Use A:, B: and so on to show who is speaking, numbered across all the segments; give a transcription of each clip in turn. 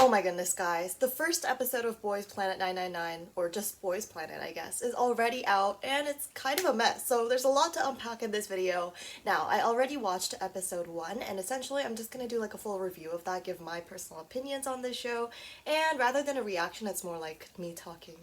A: Oh my goodness, guys. The first episode of Boys Planet 999, or just Boys Planet, I guess, is already out and it's kind of a mess. So there's a lot to unpack in this video. Now, I already watched episode 1 and essentially I'm just gonna do like a full review of that, give my personal opinions on this show, and rather than a reaction, it's more like me talking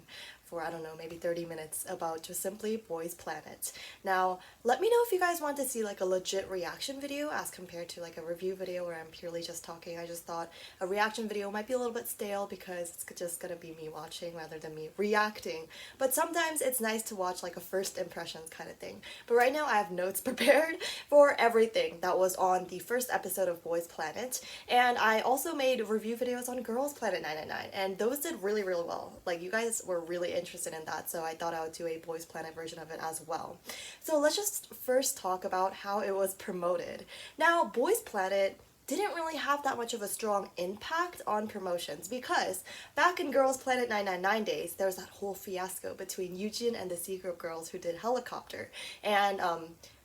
A: for, I don't know, maybe 30 minutes about just simply Boys Planet. Now, let me know if you guys want to see like a legit reaction video as compared to like a review video where I'm purely just talking. I just thought a reaction video might be a little bit stale because it's just gonna be me watching rather than me reacting. But sometimes it's nice to watch like a first impressions kind of thing. But right now I have notes prepared for everything that was on the first episode of Boys Planet. And I also made review videos on Girls Planet 999 and those did really, really well. Like you guys were really interested in that, so I thought I would do a Boys Planet version of it as well. So let's just first talk about how it was promoted. Now, Boys Planet didn't really have that much of a strong impact on promotions because back in Girls Planet 999 days, there was that whole fiasco between Eugene and the C Group girls who did Helicopter, and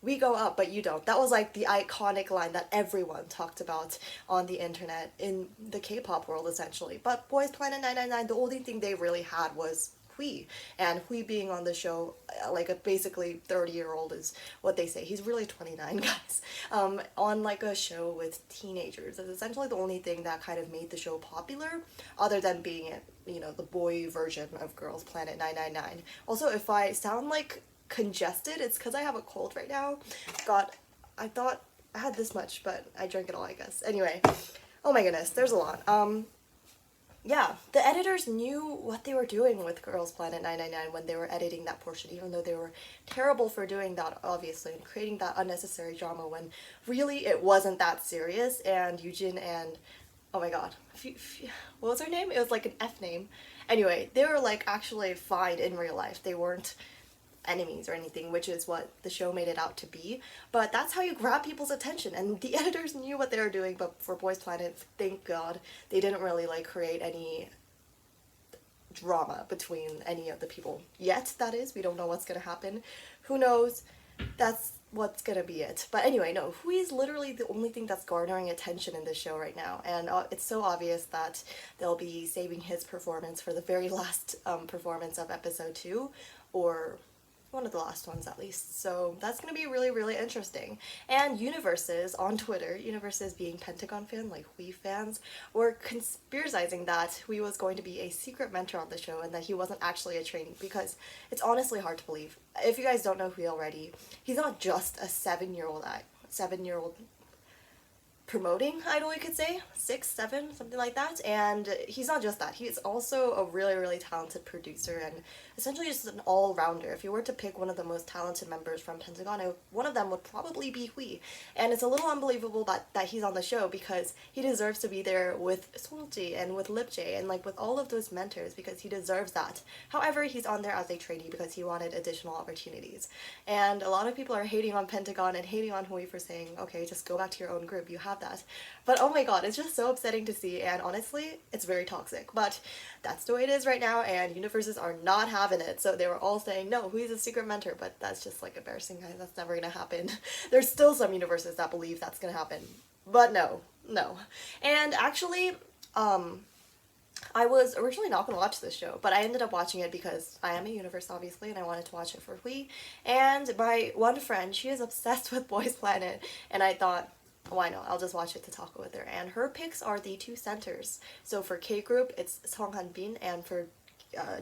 A: we go up but you don't. That was like the iconic line that everyone talked about on the internet in the K-pop world essentially. But Boys Planet 999, the only thing they really had was Hui, and Hui being on the show, like a basically 30-year-old is what they say. He's really 29, guys. On like a show with teenagers is essentially the only thing that kind of made the show popular, other than being, you know, the boy version of Girls Planet 999. Also, if I sound like congested, it's because I have a cold right now. God, I thought I had this much, but I drank it all, I guess. Anyway, oh my goodness, there's a lot. Yeah, the editors knew what they were doing with Girls Planet 999 when they were editing that portion, even though they were terrible for doing that, obviously, and creating that unnecessary drama when really it wasn't that serious, and Eugene and, oh my god, what was her name? It was like an F name. Anyway, they were like actually fine in real life. They weren't enemies or anything, which is what the show made it out to be, but that's how you grab people's attention, and the editors knew what they were doing. But for Boys Planet, thank god, they didn't really like create any drama between any of the people yet. That is, we don't know what's gonna happen, who knows, that's what's gonna be it. But anyway, no, Hui is literally the only thing that's garnering attention in this show right now, and it's so obvious that they'll be saving his performance for the very last performance of episode 2, or one of the last ones at least. So that's gonna be really, really interesting. And universes on Twitter, universes being Pentagon fan, like Hui fans, were conspiracizing that Hui was going to be a secret mentor on the show and that he wasn't actually a trainee, because it's honestly hard to believe. If you guys don't know Hui already, he's not just a 7-year-old promoting idol, you could say, 6, 7, something like that. And he's not just that, he's also a really, really talented producer and essentially just an all-rounder. If you were to pick one of the most talented members from Pentagon, one of them would probably be Hui. And it's a little unbelievable that he's on the show, because he deserves to be there with Songji and with Lipjae and like with all of those mentors, because he deserves that. However, he's on there as a trainee because he wanted additional opportunities. And a lot of people are hating on Pentagon and hating on Hui for saying, okay, just go back to your own group, you have that. But oh my god, it's just so upsetting to see, and honestly, it's very toxic. But that's the way it is right now, and universes are not having it. So they were all saying, no, Hui's a secret mentor, but that's just like embarrassing, guys. That's never gonna happen. There's still some universes that believe that's gonna happen. But no, no. And actually, I was originally not going to watch this show, but I ended up watching it because I am a universe, obviously, and I wanted to watch it for Hui. And my one friend, she is obsessed with Boys Planet, and I thought, why not? I'll just watch it to talk with her. And her picks are the 2 centers. So for K group, it's Song Hanbin, and for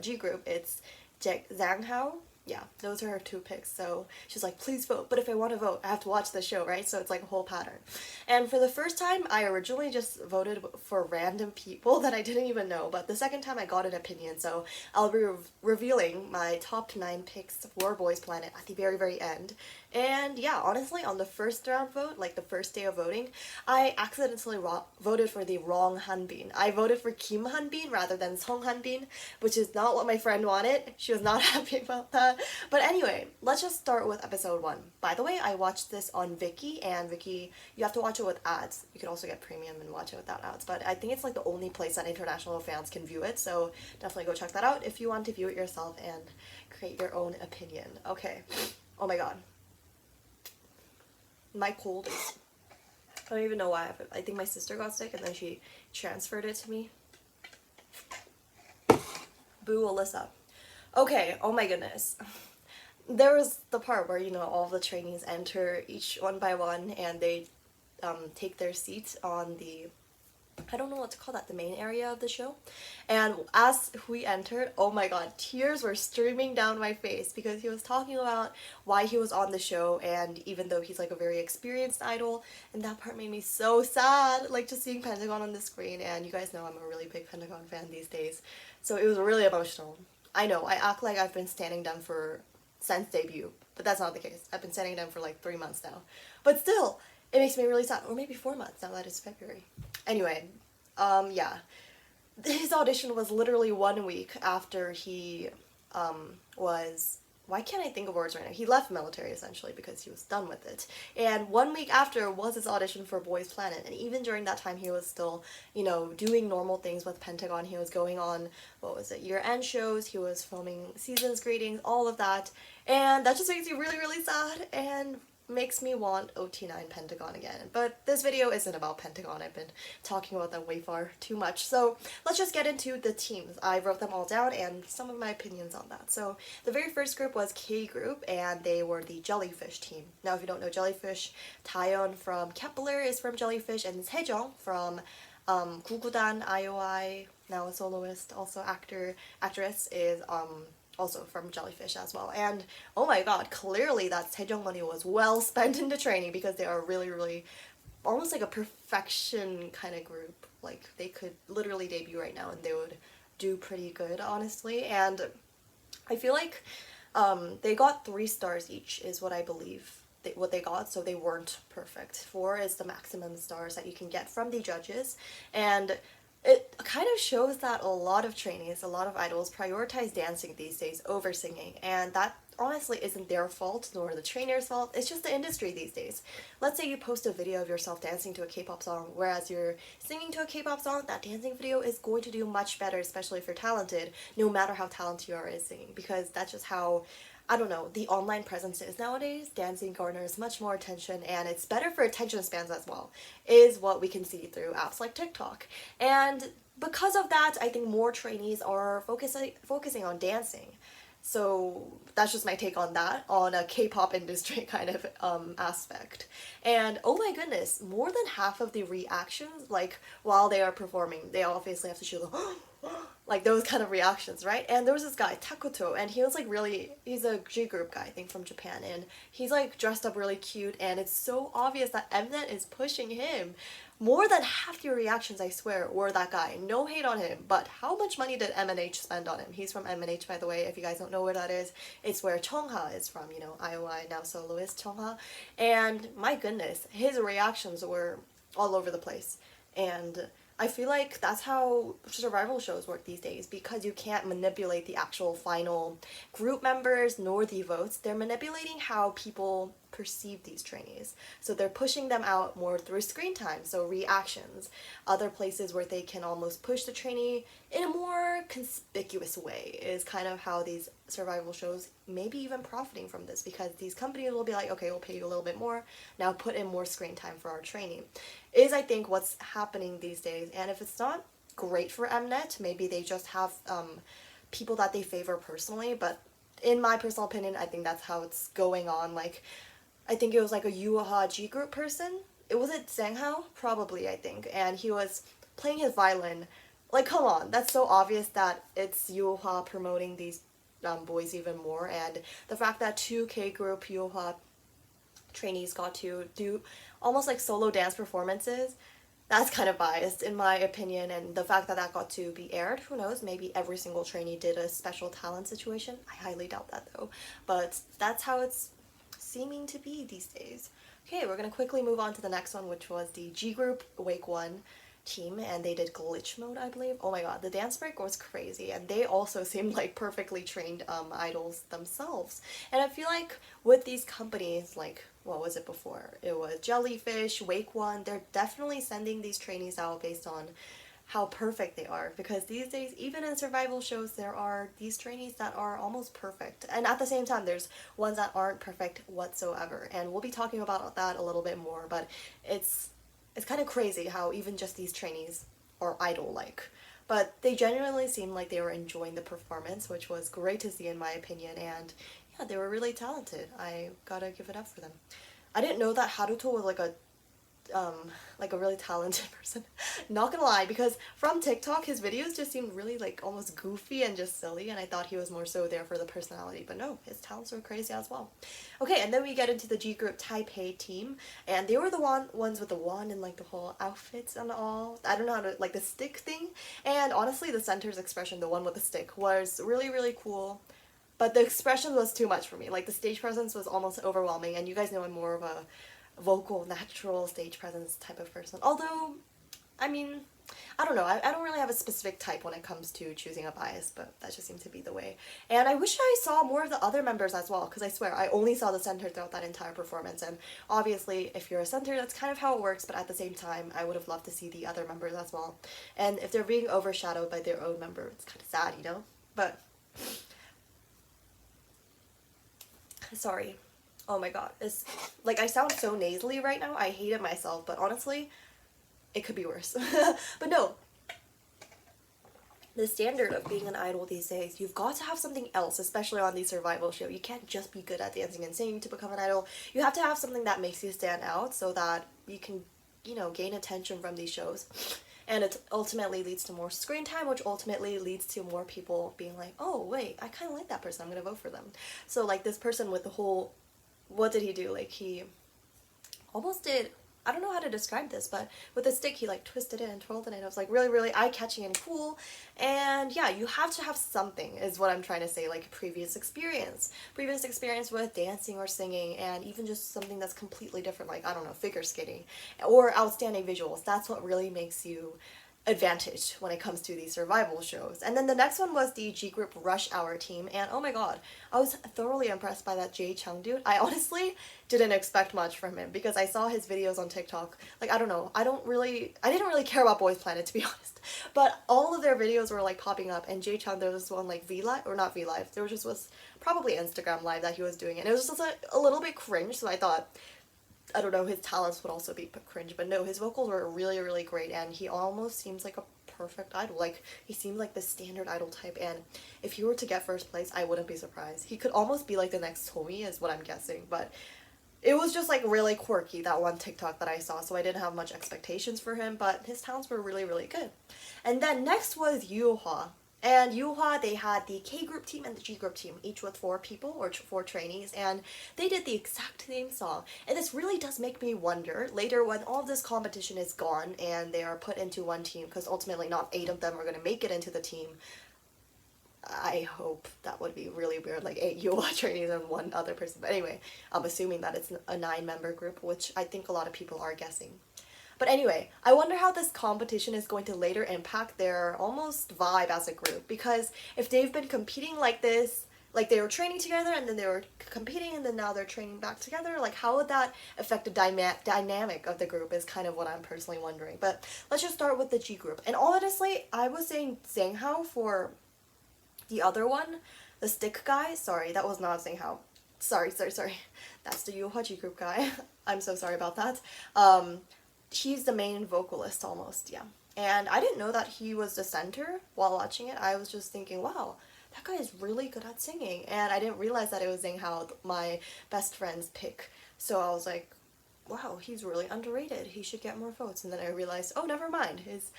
A: G group, it's Zhang Hao. Yeah, those are her 2 picks. So she's like, please vote. But if I want to vote, I have to watch the show, right? So it's like a whole pattern. And for the first time, I originally just voted for random people that I didn't even know. But the second time, I got an opinion. So I'll be revealing my top 9 picks for Boys Planet at the very, very end. And yeah, honestly, on the first round vote, like the first day of voting, I accidentally voted for the wrong hanbin. I voted for Kim Hanbin rather than Song Hanbin, which is not what my friend wanted. She was not happy about that. But anyway, let's just start with episode 1. By the way, I watched this on Viki, and Viki, you have to watch it with ads. You can also get premium and watch it without ads, but I think it's like the only place that international fans can view it, so definitely go check that out if you want to view it yourself and create your own opinion. Okay. Oh my god. My cold is, I don't even know why. I think my sister got sick and then she transferred it to me. Boo Alyssa. Okay, oh my goodness. There was the part where, all the trainees enter each one by one and they take their seats on the, I don't know what to call that, the main area of the show. And as we entered, oh my god, tears were streaming down my face because he was talking about why he was on the show, and even though he's like a very experienced idol, and that part made me so sad, like just seeing Pentagon on the screen, and you guys know I'm a really big Pentagon fan these days, so it was really emotional. I know, I act like I've been standing them for since debut, but that's not the case. I've been standing them for like 3 months now. But still, it makes me really sad. Or maybe 4 months now that it's February. Anyway, yeah. His audition was literally 1 week after he was. Why can't I think of words right now? He left military essentially because he was done with it. And 1 week after was his audition for Boys Planet. And even during that time, he was still, doing normal things with Pentagon. He was going on, what was it, year-end shows. He was filming seasons greetings, all of that. And that just makes me really, really sad. And makes me want OT9 Pentagon again. But this video isn't about Pentagon. I've been talking about them way far too much. So let's just get into the teams. I wrote them all down and some of my opinions on that. So the very first group was K group, and they were the Jellyfish team. Now if you don't know Jellyfish, Taeyeon from Kepler is from Jellyfish, and Sejong from 구구단 IOI, now a soloist, also actress, is also from Jellyfish as well. And oh my god, clearly that Sejong money was well spent into training because they are really, really almost like a perfection kind of group. Like they could literally debut right now and they would do pretty good, honestly. And I feel like they got 3 stars each is what I believe what they got, so they weren't perfect. 4 is the maximum stars that you can get from the judges, and it kind of shows that a lot of trainees, a lot of idols prioritize dancing these days over singing, and that honestly isn't their fault nor the trainer's fault. It's just the industry these days. Let's say you post a video of yourself dancing to a K-pop song, whereas you're singing to a K-pop song, that dancing video is going to do much better, especially if you're talented, no matter how talented you are at singing, because that's just how, I don't know, the online presence is nowadays. Dancing garners much more attention, and it's better for attention spans as well, is what we can see through apps like TikTok. And because of that, I think more trainees are focusing on dancing. So that's just my take on that, on a K-pop industry kind of aspect. And oh my goodness, more than half of the reactions, like while they are performing, they obviously have to show the like those kind of reactions, right? And there was this guy, Takuto, and he was like he's a G group guy, I think, from Japan, and he's like dressed up really cute, and it's so obvious that Mnet is pushing him. More than half your reactions, I swear, were that guy. No hate on him, but how much money did MNH spend on him? He's from MNH, by the way, if you guys don't know where that is. It's where Chongha is from, IOI, now soloist Chongha. And my goodness, his reactions were all over the place. And I feel like that's how survival shows work these days, because you can't manipulate the actual final group members nor the votes. They're manipulating how people perceive these trainees. So they're pushing them out more through screen time, so reactions, other places where they can almost push the trainee in a more conspicuous way is kind of how these survival shows may be even profiting from this, because these companies will be like, okay, we'll pay you a little bit more, now put in more screen time for our trainee, is I think what's happening these days. And if it's not great for Mnet, maybe they just have people that they favor personally, but in my personal opinion, I think that's how it's going on. Like, I think it was like a Yuha G group person. Was it Zanghao? Probably, I think. And he was playing his violin. Like, come on, that's so obvious that it's Yuha promoting these boys even more. And the fact that 2K group Yuha trainees got to do almost like solo dance performances, that's kind of biased in my opinion. And the fact that that got to be aired, who knows, maybe every single trainee did a special talent situation. I highly doubt that though. But that's how it's seeming to be these days. Okay, we're gonna quickly move on to the next one, which was the G group Wake 1 team, and they did glitch mode, I believe. Oh my god, the dance break was crazy, and they also seemed like perfectly trained idols themselves. And I feel like with these companies, like, what was it before? It was Jellyfish, Wake 1, they're definitely sending these trainees out based on how perfect they are, because these days, even in survival shows, there are these trainees that are almost perfect, and at the same time there's ones that aren't perfect whatsoever, and we'll be talking about that a little bit more. But it's kind of crazy how even just these trainees are idol-like. but they genuinely seemed like they were enjoying the performance, which was great to see in my opinion, and yeah, they were really talented. I gotta give it up for them. I didn't know that Haruto was um, like a really talented person. Not gonna lie, because from TikTok his videos just seemed really like almost goofy and just silly, and I thought he was more so there for the personality, but no, his talents were crazy as well. Okay, and then we get into the G group Taipei team, and they were the ones with the wand and like the whole outfits and all. I don't know how to, like the stick thing, and honestly the center's expression, the one with the stick, was really really cool. But the expression was too much for me. Like the stage presence was almost overwhelming, and you guys know I'm more of a vocal, natural stage presence type of person. Although, I mean, I don't know. I don't really have a specific type when it comes to choosing a bias, but that just seems to be the way. And I wish I saw more of the other members as well, because I swear I only saw the center throughout that entire performance. And obviously, if you're a center, that's kind of how it works, but at the same time, I would have loved to see the other members as well. And if they're being overshadowed by their own member, it's kind of sad, you know? But sorry. Oh my god. It's like I sound so nasally right now. I hate it myself, but honestly, it could be worse. But no. The standard of being an idol these days, you've got to have something else, especially on these survival shows. You can't just be good at dancing and singing to become an idol. You have to have something that makes you stand out so that you can, you know, gain attention from these shows. And it ultimately leads to more screen time, which ultimately leads to more people being like, oh, wait, I kind of like that person. I'm going to vote for them. So, like, this person with the whole, what did he do? Like, he almost did, I don't know how to describe this, but with a stick, he, like, twisted it and twirled it, and it was, like, really, really eye-catching and cool. And, yeah, you have to have something, is what I'm trying to say, like, previous experience. Previous experience with dancing or singing, and even just something that's completely different, like, I don't know, figure skating, or outstanding visuals. That's what really makes you advantage when it comes to these survival shows. And then the next one was the G Group Rush Hour team, and oh my god, I was thoroughly impressed by that Chang dude. I honestly didn't expect much from him because I saw his videos on TikTok. Like, I don't know, I didn't really care about Boys Planet, to be honest, but all of their videos were like popping up, and Chang, there was one like V-Live, or not V-Live, there was probably Instagram Live that he was doing, and it was just a little bit cringe, so I thought, I don't know, his talents would also be cringe, but no, his vocals were really, really great, and he almost seems like a perfect idol. Like, he seemed like the standard idol type, and if he were to get first place, I wouldn't be surprised. He could almost be like the next Tommy, is what I'm guessing, but it was just like really quirky, that one TikTok that I saw, so I didn't have much expectations for him, but his talents were really, really good. And then next was Yuhua. And Yuhua, they had the K group team and the G group team, each with 4 people, or 4 trainees, and they did the exact same song. And this really does make me wonder, later when all of this competition is gone and they are put into one team, because ultimately not 8 of them are going to make it into the team. I hope that would be really weird, like 8 Yuhua trainees and 1 other person. But anyway, I'm assuming that it's a 9-member group, which I think a lot of people are guessing. But anyway, I wonder how this competition is going to later impact their almost vibe as a group, because if they've been competing like this, like they were training together and then they were competing and then now they're training back together, like how would that affect the dynamic of the group is kind of what I'm personally wondering. But let's just start with the G group. And honestly, I was saying Zhenghao for the other one, the stick guy. Sorry, that was not Zhenghao. Sorry. That's the Yuhua G group guy. I'm so sorry about that. He's the main vocalist almost, yeah. And I didn't know that he was the center while watching it. I was just thinking, wow, that guy is really good at singing. And I didn't realize that it was Zhenghao, my best friend's pick. So I was like, wow, he's really underrated. He should get more votes. And then I realized, oh, never mind. His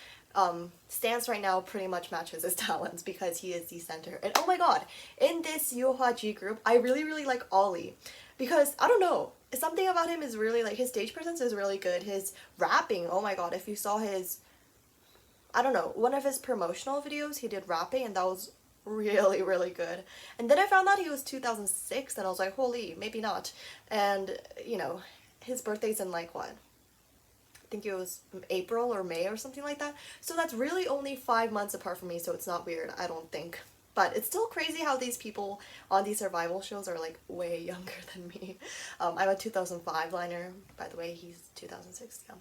A: stance right now pretty much matches his talents because he is the center. And oh my god, in this Yuhua G group, I really, really like Ollie. Because, I don't know, something about him is really, like, his stage presence is really good. His rapping, oh my god, if you saw his, I don't know, one of his promotional videos, he did rapping, and that was really, really good. And then I found out he was 2006, and I was like, holy, maybe not. And, you know, his birthday's in, like, what? I think it was April or May or something like that. So that's really only 5 months apart from me, so it's not weird, I don't think. But it's still crazy how these people on these survival shows are like way younger than me. I'm a 2005 liner, by the way, he's 2006, yeah.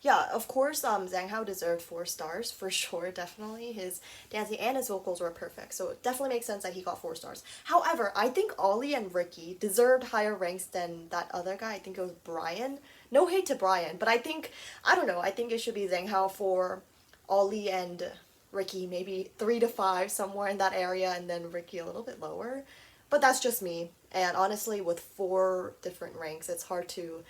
A: Yeah, of course, Zhenghao deserved 4 stars, for sure, definitely. His dancing and his vocals were perfect, so it definitely makes sense that he got 4 stars. However, I think Ollie and Ricky deserved higher ranks than that other guy. I think it was Brian. No hate to Brian, but I think, I don't know, I think it should be Zhenghao for Ollie and Ricky maybe 3 to 5, somewhere in that area, and then Ricky a little bit lower. But that's just me. And honestly, with 4 different ranks, it's hard to,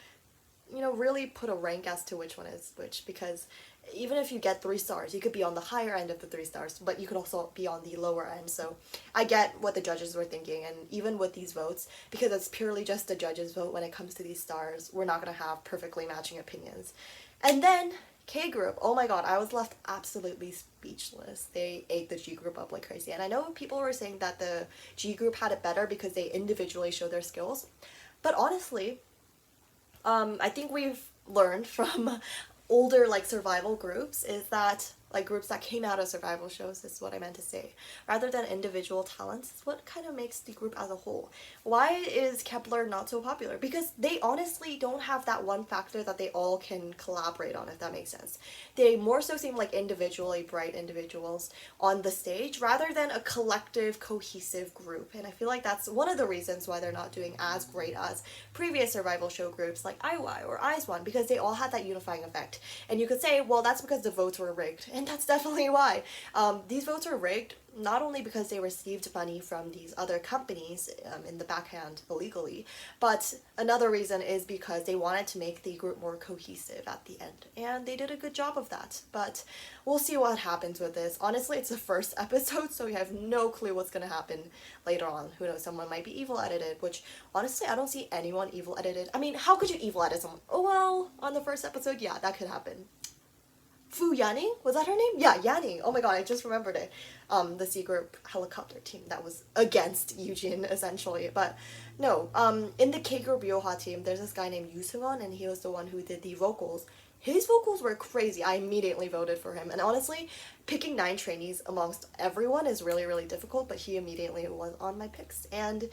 A: really put a rank as to which one is which, because even if you get 3 stars, you could be on the higher end of the 3 stars, but you could also be on the lower end. So I get what the judges were thinking, and even with these votes, because it's purely just the judges' vote when it comes to these stars, we're not gonna have perfectly matching opinions. And then K group, oh my god, I was left absolutely speechless. They ate the G group up like crazy. And I know people were saying that the G group had it better because they individually showed their skills. But honestly, I think we've learned from older like survival groups is that like groups that came out of survival shows is what I meant to say, rather than individual talents, is what kind of makes the group as a whole. Why is Kepler not so popular? Because they honestly don't have that one factor that they all can collaborate on, if that makes sense. They more so seem like individually bright individuals on the stage rather than a collective cohesive group, and I feel like that's one of the reasons why they're not doing as great as previous survival show groups like IY or IZ*ONE, because they all had that unifying effect. And you could say, well, that's because the votes were rigged, and that's definitely why. These votes were rigged not only because they received money from these other companies in the backhand illegally, but another reason is because they wanted to make the group more cohesive at the end, and they did a good job of that. But we'll see what happens with this. Honestly, it's the first episode, so we have no clue what's gonna happen later on. Who knows, someone might be evil edited, which honestly I don't see anyone evil edited. I mean, how could you evil edit someone? Oh well, on the first episode, yeah, that could happen. Fu Yanning? Was that her name? Yeah, Yanning. Oh my god, I just remembered it. The C group helicopter team that was against Eugene, essentially. But no, in the K group Yoha team, there's this guy named Yusungon, and he was the one who did the vocals. His vocals were crazy. I immediately voted for him. And honestly, picking 9 trainees amongst everyone is really, really difficult, but he immediately was on my picks. And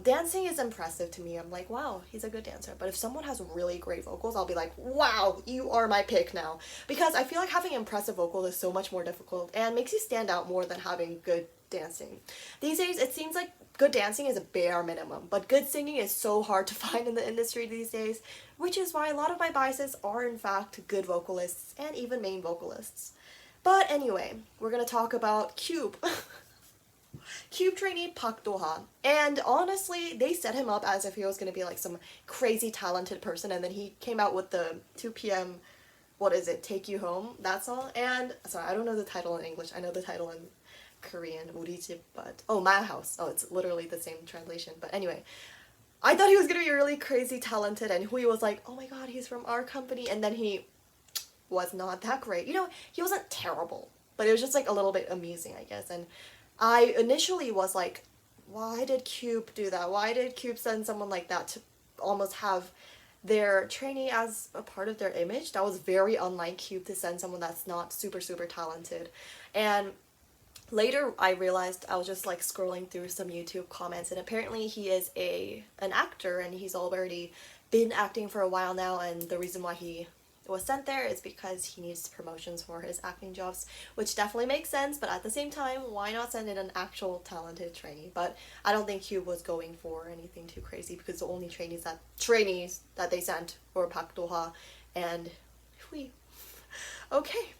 A: dancing is impressive to me. I'm like, wow, he's a good dancer. But if someone has really great vocals, I'll be like, wow, you are my pick now. Because I feel like having impressive vocals is so much more difficult and makes you stand out more than having good dancing. These days, it seems like good dancing is a bare minimum, but good singing is so hard to find in the industry these days, which is why a lot of my biases are in fact good vocalists and even main vocalists. But anyway, we're gonna talk about Cube. Cube trainee Park Do-ha. And honestly, they set him up as if he was gonna be like some crazy talented person, and then he came out with the 2 p.m. what is it, Take You Home, that song. And sorry, I don't know the title in English. I know the title in Korean, 우리 집, but oh, my house. Oh, it's literally the same translation. But anyway, I thought he was gonna be really crazy talented, and Hui was like, oh my god, he's from our company, and then he was not that great. He wasn't terrible, but it was just like a little bit amusing, I guess. And I initially was like, why did Cube do that? Why did Cube send someone like that to almost have their trainee as a part of their image? That was very unlike Cube to send someone that's not super, super talented. And later I realized, I was just like scrolling through some YouTube comments, and apparently he is an actor, and he's already been acting for a while now, and the reason why he was sent there is because he needs promotions for his acting jobs, which definitely makes sense, but at the same time, why not send in an actual talented trainee? But I don't think Cube was going for anything too crazy, because the only trainees that they sent were Park Do-ha and Hui. Okay.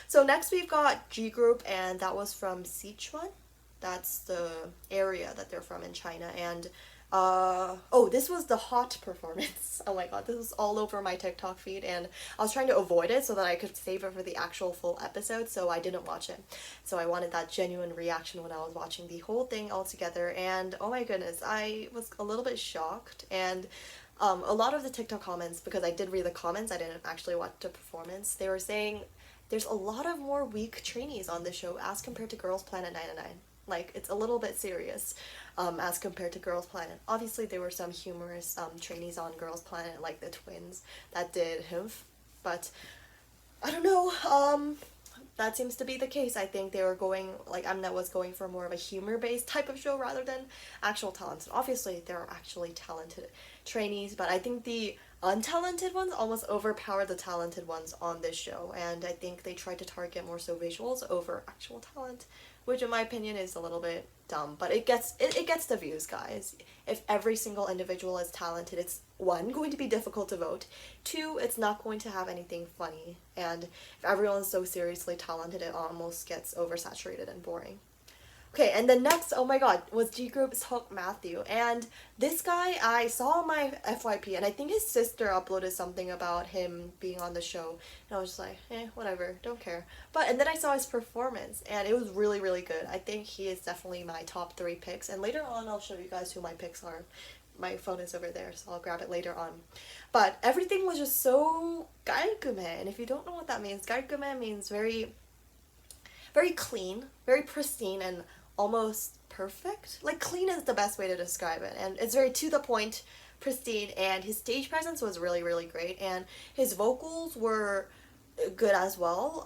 A: So next we've got G group, and that was from Sichuan. That's the area that they're from in China. And oh, this was the hot performance. Oh my god, this was all over my TikTok feed, and I was trying to avoid it so that I could save it for the actual full episode, so I didn't watch it. So I wanted that genuine reaction when I was watching the whole thing all together, and oh my goodness, I was a little bit shocked. And a lot of the TikTok comments, because I did read the comments, I didn't actually watch the performance, they were saying there's a lot of more weak trainees on the show as compared to Girls Planet 999. Like, it's a little bit serious as compared to Girls Planet. Obviously, there were some humorous trainees on Girls Planet, like the twins that did Humph, but I don't know, that seems to be the case. I think they were going, like, Mnet was going for more of a humor-based type of show rather than actual talent. Obviously, there are actually talented trainees, but I think the untalented ones almost overpower the talented ones on this show, and I think they tried to target more so visuals over actual talent, which in my opinion is a little bit dumb, but it gets the views, guys. If every single individual is talented, it's one, going to be difficult to vote, two, it's not going to have anything funny, and if everyone's so seriously talented, it almost gets oversaturated and boring. Okay, and then next, oh my god, was G Group's Hook Matthew. And this guy, I saw on my FYP, and I think his sister uploaded something about him being on the show. And I was just like, whatever, don't care. And then I saw his performance, and it was really, really good. I think he is definitely my top 3 picks. And later on, I'll show you guys who my picks are. My phone is over there, so I'll grab it later on. But everything was just so 깔끔해. And if you don't know what that means, 깔끔해 means very, very clean, very pristine, and almost perfect. Like, clean is the best way to describe it, and it's very to the point, pristine, and his stage presence was really, really great, and his vocals were good as well.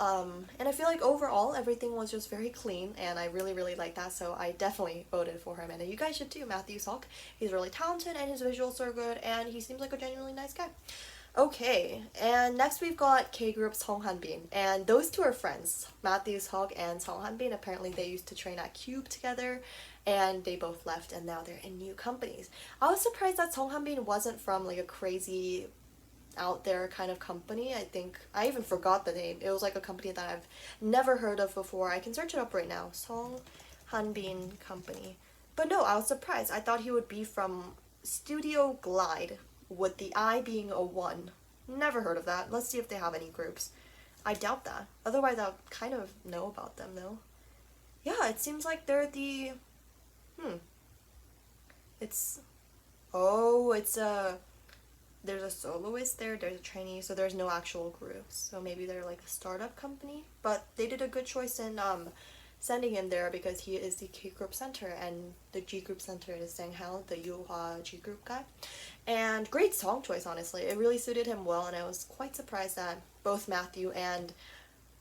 A: And I feel like overall everything was just very clean, and I really, really like that, so I definitely voted for him, and you guys should too. Matthew Salk, he's really talented, and his visuals are good, and he seems like a genuinely nice guy. Okay, and next we've got K-Group's Song Hanbin, and those two are friends. Matthew Seok and Song Hanbin, apparently they used to train at Cube together, and they both left, and now they're in new companies. I was surprised that Song Hanbin wasn't from like a crazy out there kind of company. I think I even forgot the name. It was like a company that I've never heard of before. I can search it up right now. Song Hanbin Company. But no, I was surprised. I thought he would be from Studio Glide, with the I being a 1. Never heard of that. Let's see if they have any groups. I doubt that. Otherwise, I'll kind of know about them, though. Yeah, it seems like they're the... It's... Oh, it's a... There's a soloist there, there's a trainee, so there's no actual groups. So maybe they're like a startup company. But they did a good choice in sending him there because he is the K-Group Center, and the G-Group Center is Sang Hao, the Yuhua G-Group guy. And great song choice, honestly. It really suited him well, and I was quite surprised that both Matthew and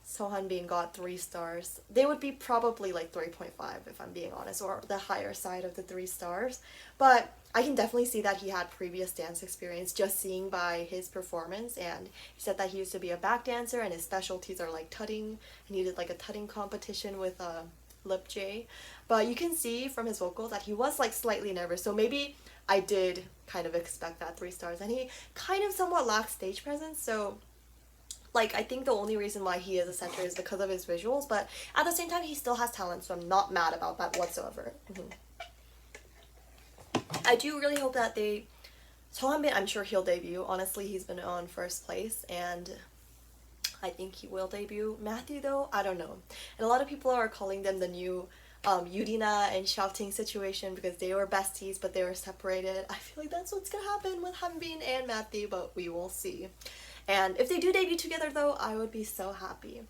A: So Hanbin got 3 stars. They would be probably like 3.5 if I'm being honest, or the higher side of the 3 stars. But I can definitely see that he had previous dance experience just seeing by his performance, and he said that he used to be a back dancer and his specialties are like tutting, and he did like a tutting competition with Lip J. But you can see from his vocals that he was like slightly nervous, so maybe I did kind of expect that 3 stars, and he kind of somewhat lacks stage presence, so like, I think the only reason why he is a center is because of his visuals, but at the same time, he still has talent, so I'm not mad about that whatsoever. I do really hope that they... So I'm sure he'll debut. Honestly, he's been on first place, and I think he will debut. Matthew, though, I don't know. And a lot of people are calling them the new Yurina and Shouting situation because they were besties, but they were separated. I feel like that's what's gonna happen with Hanbin and Matthew, but we will see. And if they do debut together, though, I would be so happy.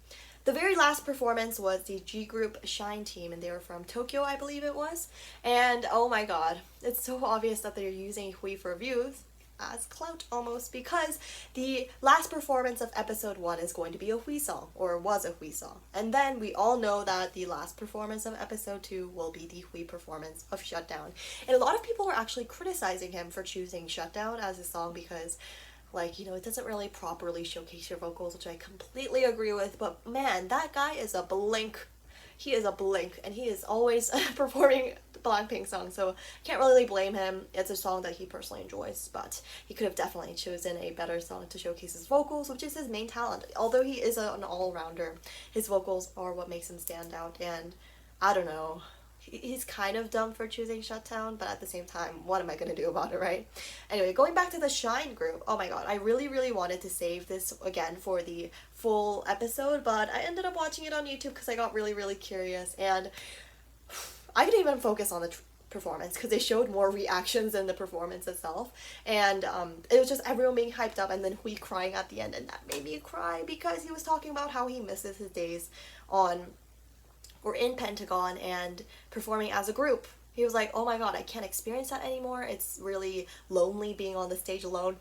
A: The very last performance was the G Group Shine team, and they were from Tokyo, I believe it was. And oh my god, it's so obvious that they're using Hui for views as clout almost, because the last performance of episode 1 is going to be a Hui song, or was a Hui song. And then we all know that the last performance of episode 2 will be the Hui performance of Shutdown. And a lot of people were actually criticizing him for choosing Shutdown as a song because, like, you know, it doesn't really properly showcase your vocals, which I completely agree with, but man, that guy is a blink. He is a blink, and he is always performing Blackpink songs, so can't really blame him. It's a song that he personally enjoys, but he could have definitely chosen a better song to showcase his vocals, which is his main talent. Although he is an all-rounder, his vocals are what makes him stand out, and I don't know. He's kind of dumb for choosing Shutdown, but at the same time, what am I going to do about it, right? Anyway, going back to the Shine group, oh my god, I really, really wanted to save this again for the full episode, but I ended up watching it on YouTube because I got really, really curious, and I didn't even focus on the performance because they showed more reactions than the performance itself, and it was just everyone being hyped up, and then Hui crying at the end, and that made me cry because he was talking about how he misses his days on... or in Pentagon and performing as a group. He was like, oh my god, I can't experience that anymore. It's really lonely being on the stage alone.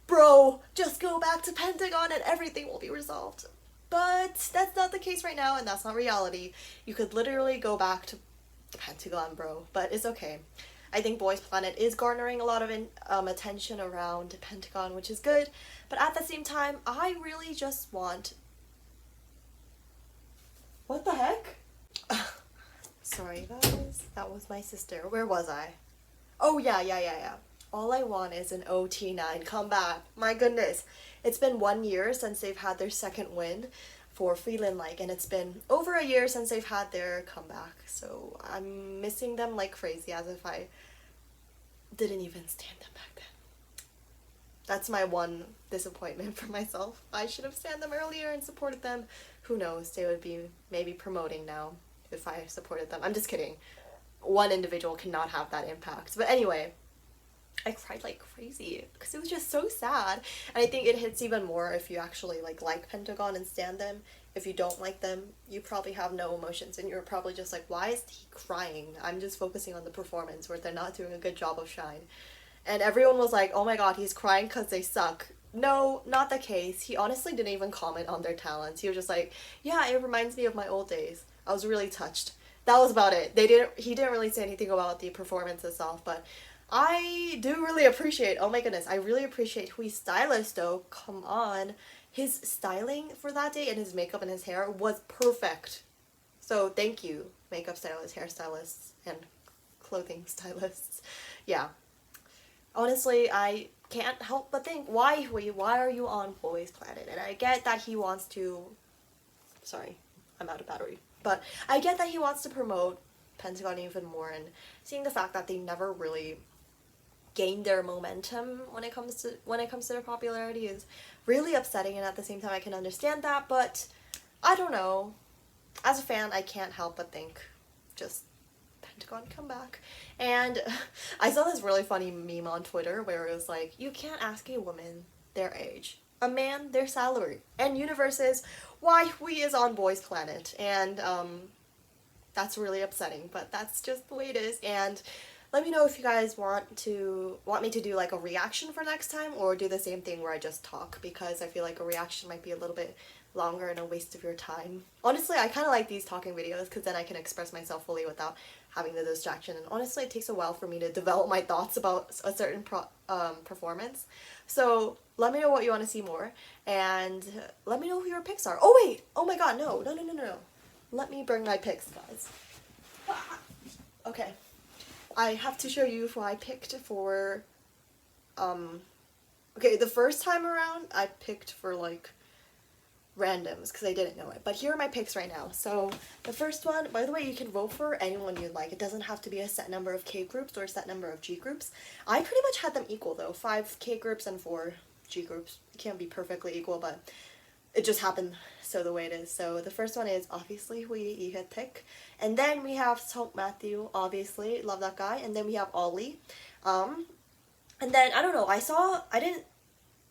A: Bro, just go back to Pentagon and everything will be resolved. But that's not the case right now, and that's not reality. You could literally go back to Pentagon, bro, but it's okay. I think Boys Planet is garnering a lot of attention around Pentagon, which is good. But at the same time, I really just want... What the heck? Sorry guys, that was my sister. Where was I? Oh yeah. All I want is an OT9 comeback. My goodness. It's been 1 year since they've had their second win for Freeland Like, and it's been over a year since they've had their comeback. So I'm missing them like crazy, as if I didn't even stand them back then. That's my one disappointment for myself. I should have stand them earlier and supported them. Who knows, they would be maybe promoting now if I supported them. I'm just kidding. One individual cannot have that impact. But anyway, I cried like crazy because it was just so sad. And I think it hits even more if you actually like Pentagon and stand them. If you don't like them, you probably have no emotions and you're probably just like, why is he crying? I'm just focusing on the performance where they're not doing a good job of Shine. And everyone was like, oh my god, he's crying because they suck. No, not the case. He honestly didn't even comment on their talents. He was just like, yeah, it reminds me of my old days. I was really touched. That was about it. He didn't really say anything about the performance itself, but I do really appreciate, oh my goodness, I really appreciate Hui's stylist though. Come on. His styling for that day and his makeup and his hair was perfect. So thank you, makeup stylists, hairstylists, and clothing stylists. Yeah. Honestly, I can't help but think, why Hui? Why are you on Boys Planet? And I get that he wants to... Sorry, I'm out of battery. But I get that he wants to promote Pentagon even more, and seeing the fact that they never really gained their momentum when it comes to their popularity is really upsetting, and at the same time I can understand that, but I don't know. As a fan, I can't help but think, just Pentagon come back. And I saw this really funny meme on Twitter where it was like, you can't ask a woman their age, a man their salary, and universe is why Hui is on Boys Planet. And that's really upsetting, but that's just the way it is. And let me know if you guys want me to do like a reaction for next time, or do the same thing where I just talk, because I feel like a reaction might be a little bit longer and a waste of your time. Honestly, I kind of like these talking videos because then I can express myself fully without having the distraction, and honestly it takes a while for me to develop my thoughts about a certain performance. So let me know what you want to see more, and let me know who your picks are. Oh wait, oh my god, no. Let me bring my picks, guys. Okay, I have to show you who I picked for, okay, the first time around I picked for like randoms because I didn't know it, but here are my picks right now. So the first one, by the way, you can vote for anyone you'd like. It doesn't have to be a set number of K groups or a set number of G groups. I pretty much had them equal though, 5 K groups and 4 G groups. It can't be perfectly equal, but it just happened so the way it is. So the first one is obviously Hui Ihe pick, and then we have Song Matthew, obviously love that guy, and then we have Ollie, and then I don't know, I didn't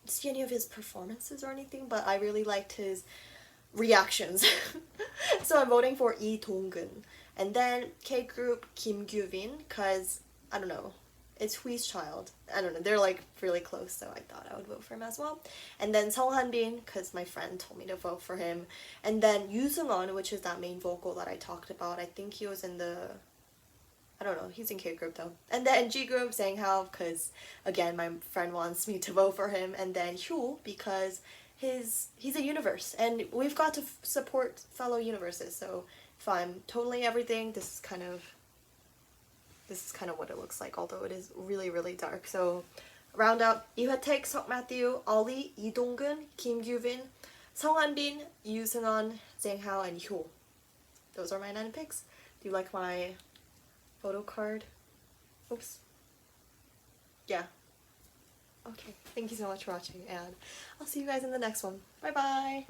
A: see any of his performances or anything, but I really liked his reactions. So I'm voting for Lee Dong-gun. And then K group Kim Gyuvin, because I don't know, it's Hui's child. I don't know, they're like really close, so I thought I would vote for him as well. And then Song Hanbin, because my friend told me to vote for him. And then Yoo Seung-won, which is that main vocal that I talked about. I think he was in the, I don't know, he's in K group though. And then G group Zanghao, because again my friend wants me to vote for him. And then Hyo, because he's a universe and we've got to support fellow universes. So if I'm totally everything, this is kind of what it looks like, although it is really, really dark. So round up, Lee-taek, Song Matthew, Ollie, Lee Dong-gun, Kim Gyuvin, Song Hanbin, Yoo Seung-won, Zanghao, and Hyo. Those are my 9 picks. Do you like my photo card? Oops. Yeah. Okay, thank you so much for watching, and I'll see you guys in the next one. Bye bye!